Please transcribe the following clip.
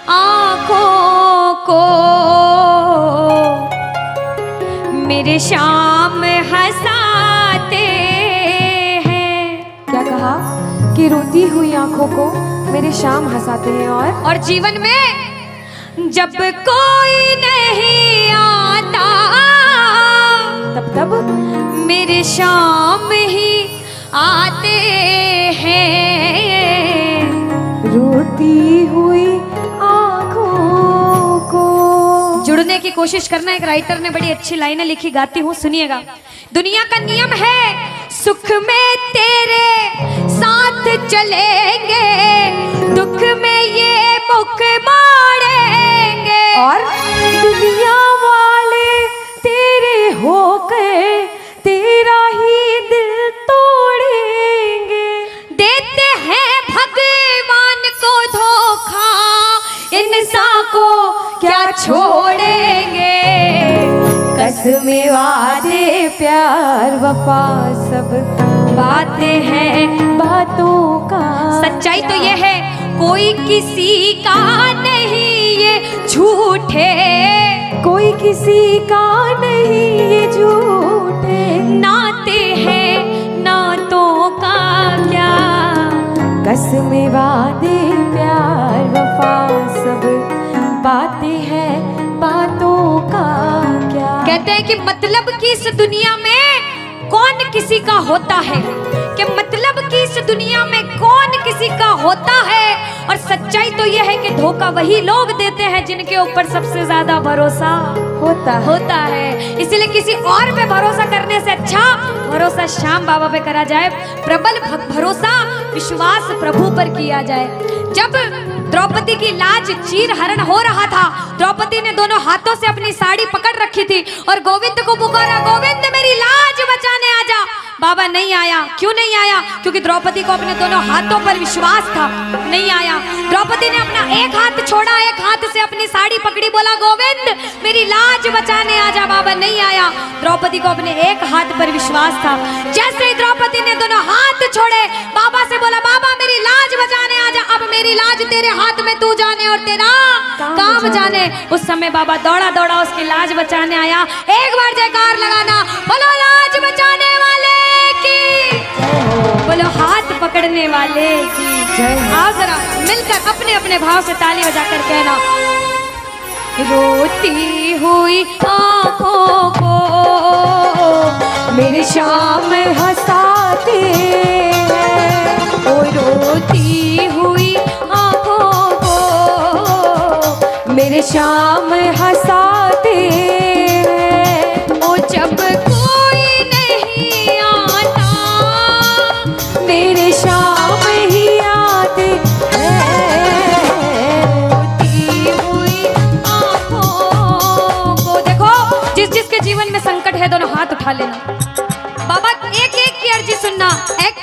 आंखों को मेरे शाम हंसाते हैं। क्या कहा कि रोती हुई आंखों को मेरे शाम हंसाते हैं। और जीवन में जब कोई नहीं आता तब मेरे शाम ही आते हैं। रोती हुई आंखों को। जुड़ने की कोशिश करना। एक राइटर ने बड़ी अच्छी लाइनें लिखी, गाती हूँ, सुनिएगा। दुनिया का नियम है सुख में तेरे साथ चलेंगे, दुख में ये मुख मोड़ेंगे। और दुनिया वाले तेरे होकर तेरा ही दिल तोड़ेंगे। देते हैं भगवान को धोखा, इंसान को क्या छोड़ेंगे। कसमें वादे प्यार वफा सब बातें हैं बातों का। सच्चाई तो ये है कोई किसी का नहीं ये झूठे, कोई किसी का नहीं ये झूठे। नाते हैं नातों का क्या। कसमें वादे प्यार वफा सब बातें हैं बातों का क्या। कहते हैं कि मतलब कि इस दुनिया में कौन किसी का होता है, कि मतलब कि इस दुनिया में कौन किसी का होता है। और सच्चाई तो यह है कि धोखा वही लोग देते हैं जिनके ऊपर सबसे ज्यादा भरोसा होता है। इसलिए किसी और पे भरोसा करने से अच्छा भरोसा श्याम बाबा पे करा जाए। प्रबल भरोसा विश्वास प्रभु पर किया जाए। जब द्रौपदी की लाज चीर हरण हो रहा था, द्रौपदी ने दोनों हाथों से अपनी साड़ी पकड़ रखी थी और गोविंद को पुकारा, गोविंद मेरी लाज बचाने आजा। बाबा नहीं आया। क्यों नहीं आया? क्योंकि द्रौपदी को अपने दोनों हाथों पर विश्वास था। नहीं आया। द्रौपदी ने अपना एक हाथ छोड़ा, एक हाथ से अपनी साड़ी पकड़ी, बोला गोविंद मेरी लाज बचाने आजा। बाबा नहीं आया। द्रौपदी को अपने एक हाथ पर विश्वास था। जैसे ही द्रौपदी ने दोनों हाथ छोड़े, बाबा से बोला बाबा मेरी लाज बचाने आजा। अब मेरी लाज तेरे हाथ में, तू जाने और तेरा काम जाने। उस समय बाबा दौड़ा दौड़ा उसकी लाज बचाने आया। एक बार जयकार लगाना, बोलो लाज बचाने वाले की, बोलो हाथ पकड़ने वाले की जय। आओ जरा मिलकर अपने अपने भाव से ताली बजाकर कहना, रोती हुई आंखों को मेरे शाम हंसाते हैं। ओ रोती हुई आंखों को मेरे शाम हंसाते हैं। ओ जब कोई नहीं आता मेरे शाम ही आते हैं। रोती हुई आंखों को। देखो जिसके जीवन में संकट है दोनों हाथ उठा लेना। बाबा एक एक की अर्जी सुनना। एक